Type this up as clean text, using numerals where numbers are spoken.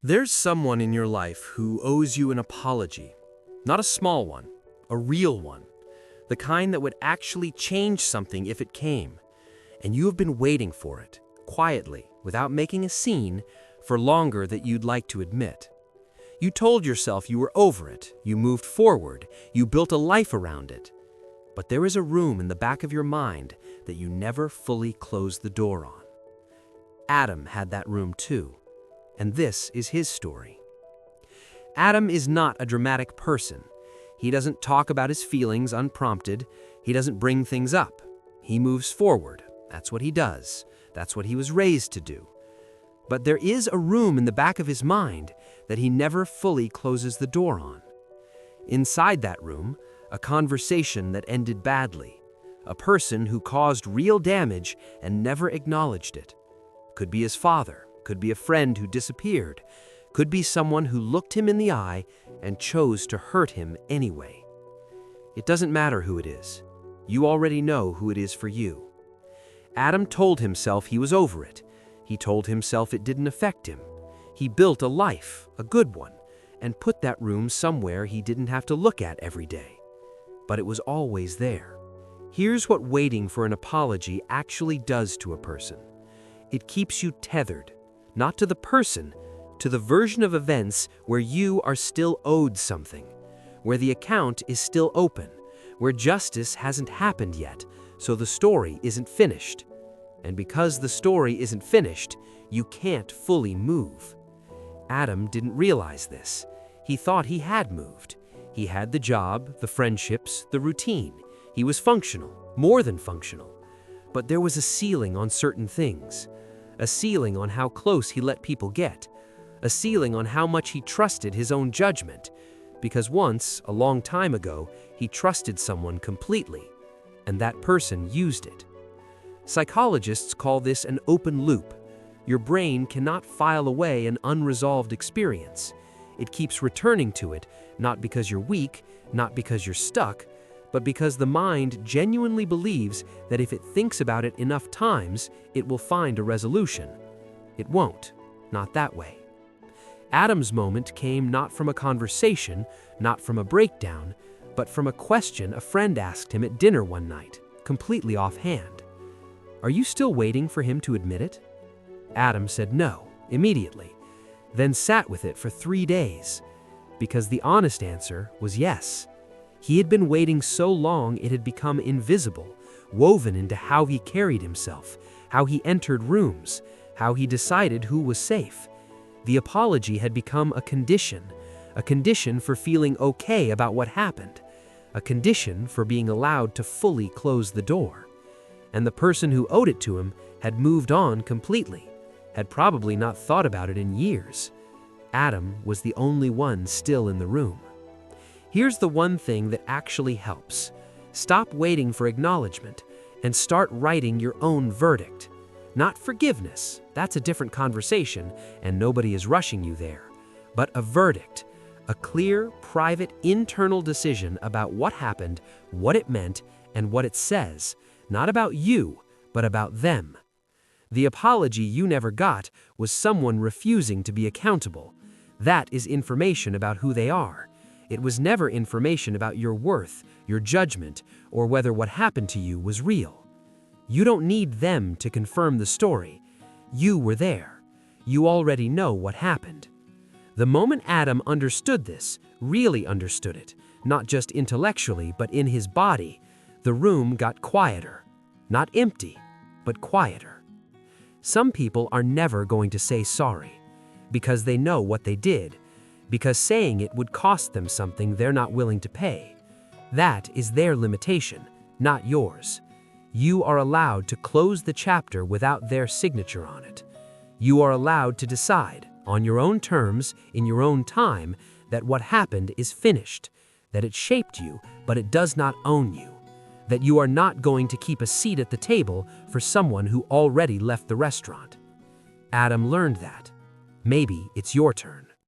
There's someone in your life who owes you an apology. Not a small one, a real one. The kind that would actually change something if it came. And you have been waiting for it, quietly, without making a scene, for longer than you'd like to admit. You told yourself you were over it, you moved forward, you built a life around it. But there is a room in the back of your mind that you never fully closed the door on. Adam had that room too. And this is his story. Adam is not a dramatic person. He doesn't talk about his feelings unprompted. He doesn't bring things up. He moves forward. That's what he does. That's what he was raised to do. But there is a room in the back of his mind that he never fully closes the door on. Inside that room, a conversation that ended badly. A person who caused real damage and never acknowledged it. Could be his father. Could be a friend who disappeared, could be someone who looked him in the eye and chose to hurt him anyway. It doesn't matter who it is. You already know who it is for you. Adam told himself he was over it. He told himself it didn't affect him. He built a life, a good one, and put that room somewhere he didn't have to look at every day. But it was always there. Here's what waiting for an apology actually does to a person. It keeps you tethered. Not to the person, to the version of events where you are still owed something, where the account is still open, where justice hasn't happened yet, so the story isn't finished. And because the story isn't finished, you can't fully move. Adam didn't realize this. He thought he had moved. He had the job, the friendships, the routine. He was functional, more than functional. But there was a ceiling on certain things. A ceiling on how close he let people get. A ceiling on how much he trusted his own judgment. Because once, a long time ago, he trusted someone completely, and that person used it. Psychologists call this an open loop. Your brain cannot file away an unresolved experience. It keeps returning to it, not because you're weak, not because you're stuck, but because the mind genuinely believes that if it thinks about it enough times, it will find a resolution. It won't, not that way. Adam's moment came not from a conversation, not from a breakdown, but from a question a friend asked him at dinner one night, completely offhand. Are you still waiting for him to admit it? Adam said no, immediately, then sat with it for 3 days, because the honest answer was yes. He had been waiting so long it had become invisible, woven into how he carried himself, how he entered rooms, how he decided who was safe. The apology had become a condition for feeling okay about what happened, a condition for being allowed to fully close the door. And the person who owed it to him had moved on completely, had probably not thought about it in years. Adam was the only one still in the room. Here's the one thing that actually helps. Stop waiting for acknowledgement and start writing your own verdict. Not forgiveness, that's a different conversation and nobody is rushing you there. But a verdict, a clear, private, internal decision about what happened, what it meant, and what it says. Not about you, but about them. The apology you never got was someone refusing to be accountable. That is information about who they are. It was never information about your worth, your judgment, or whether what happened to you was real. You don't need them to confirm the story. You were there. You already know what happened. The moment Adam understood this, really understood it, not just intellectually but in his body, the room got quieter. Not empty, but quieter. Some people are never going to say sorry, because they know what they did, because saying it would cost them something they're not willing to pay. That is their limitation, not yours. You are allowed to close the chapter without their signature on it. You are allowed to decide, on your own terms, in your own time, that what happened is finished, that it shaped you, but it does not own you, that you are not going to keep a seat at the table for someone who already left the restaurant. Adam learned that. Maybe it's your turn.